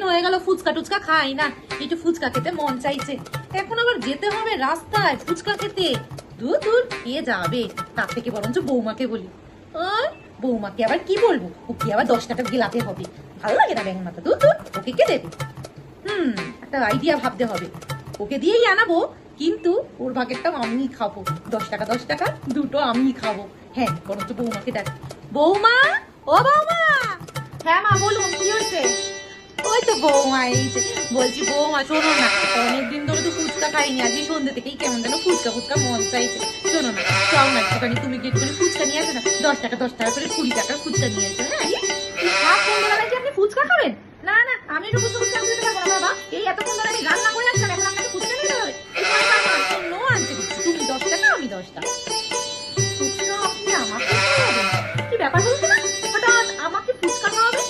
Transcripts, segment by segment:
হয়ে গেল ফুচকা টুচকা খাই না, একটু ফুচকা খেতে মন চাইছে। এখন আবার যেতে হবে রাস্তায় ফুচকা খেতে, দূর দূর কে যাবে? তার থেকে বরঞ্চ বৌমাকে বলি। বৌমাকে আবার কি বলবো, ওকে আবার 10 টাকা গেলাতে হবে, ভালো লাগে না ব্যাঙ মাথা, দূর দূর ওকে কে দেবে? একটা আইডিয়া ভাবতে হবে, ওকে দিয়েই আনাবো, কিন্তু ওর ভাগেরটাও আমিই খাবো। 10 টাকা 10 টাকা দুটো আমিই খাবো। হ্যাঁ, বরঞ্চ বৌমাকে ডাক। বৌমা, ও বৌমা। হ্যাঁ মা বলুন, কি হয়েছে? ওই তো বৌমা এইছে। বলছি বৌমা শোনো না, অনেকদিন ধরে তো ফুচকা খাইনি, আজকে সন্ধ্যে থেকেই কেমন যেন ফুচকা ফুচকা মন চাইছে। শোনো না, চল না একটুখানি, তুমি কি একটুখানি ফুচকা নিয়ে আসো না? 10 টাকা 10 টাকা করে 20 টাকার ফুচকা নিয়ে এসো। হ্যাঁ, সন্ধ্যাবেলায় কি আপনি ফুচকা খাবেন? না না, আমি একটু ফুচকা দিতে পারবো না বাবা, এই এতক্ষণ ধরে আমি রান্না করে আসলাম, এখন আপনাকে ফুচকা নিতে হবে। নো আনতে দিচ্ছি, তুমি 10 টাকা আমি 10 টাকা। ফুচকা আপনি আমাকে খাওয়াবেন? কি ব্যাপার বলছো না, হঠাৎ আমাকে ফুচকা খাওয়াবে?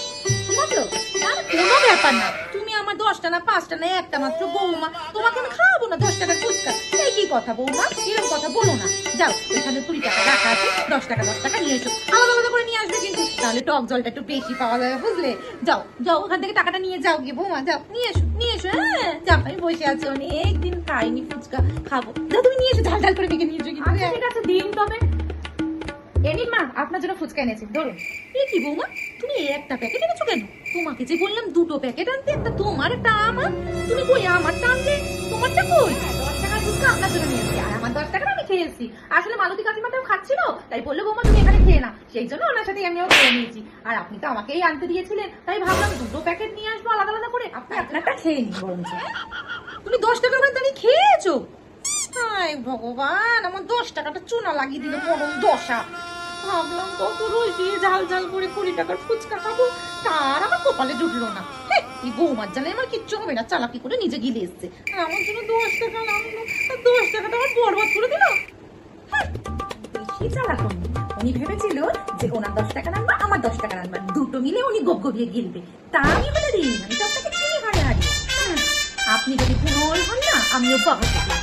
কি মতলব? না কোনো ব্যাপার না, তুমি আমার 10টা না 5টা না একটা মাত্র বৌমা, তোমাকে আমি খাওয়াবো না 10 টাকার ফুচকা? এই কি কথা বৌমা, এরকম কথা বলো না। যাও, ওইখানে 20 টাকা রাখা আছে, 10 টাকা 10 টাকা নিয়ে এসো, আলাদা আলাদা করে নিয়ে আসবে কিন্তু, তাহলে টক জলটা একটু বেশি পাওয়া যাবে, বুঝলে? যাও যাও, ওখান থেকে টাকাটা নিয়ে যাও গিয়ে বৌমা, যাও নিয়ে এসো নিয়ে এসো। হ্যাঁ যাও, আমি বসে আছি, অনেকদিন খাইনি ফুচকা, খাবো। যাও তুমি নিয়ে এসো, ঝাল ঝাল করে মেখে নিয়ে এসো কিন্তু। ঠিক আছে দিন তবে। এনিন মা, আপনার জন্য ফুচকা এনেছি, ধরুন। এ কি বৌমা, তুমি একটা প্যাকেট এনেছো কেন? তোমাকে যে বললাম 2টো প্যাকেট আনতে, একটা তোমার একটা আমার, তুমি কই আমারটা আনলে? তোমারটা কই? 10 টাকার ফুচকা আপনার জন্য নিয়েছি, আর আমার 10 টাকা আমি খেয়েছি। আসলে মালতী কাকিমাটাও খাচ্ছিল, তাই বললো বৌমা তুমি এখানে খেয়ে না, সেই জন্য ওনার সাথে আমিও খেয়ে নিয়েছি। আর আপনি তো আমাকেই আনতে দিয়েছিলেন, তাই ভাবলাম 2টো প্যাকেট নিয়ে আসবো আলাদা আলাদা করে, আপনি আপনারটা খেয়ে নিন বরঞ্চ। তুমি 10 টাকার মধ্যে দাঁড়িয়ে খেয়েছো? হায় ভগবান, আমার 10 টাকাটা চুনা লাগিয়ে দিল মরণ দশা। ভাবলাম কত রয়েছে ঝাল ঝাল করে 20 টাকার ফুচকা খাবো, তার আমার কপালে জুটলো না। এই বৌমার জানে আমার কিচ্ছু হবে না, চালাকি করে নিজে গিলে এসছে, আর আমার জন্য 10 টাকা নামলো, আর 10 টাকাটা আমার বরবাদ করে দিল। বেশি চালাক উনি ভেবেছিল যে ওনার 10 টাকা নামবা আমার 10 টাকা নামবা, দুটো মিলে উনি গপগপিয়ে গিলবে, তা আমি বলে দিই আমি তো আপনাকে চিনি হারে হারি। আপনি যদি পুনর হন না, আমিও বাবা থেকে।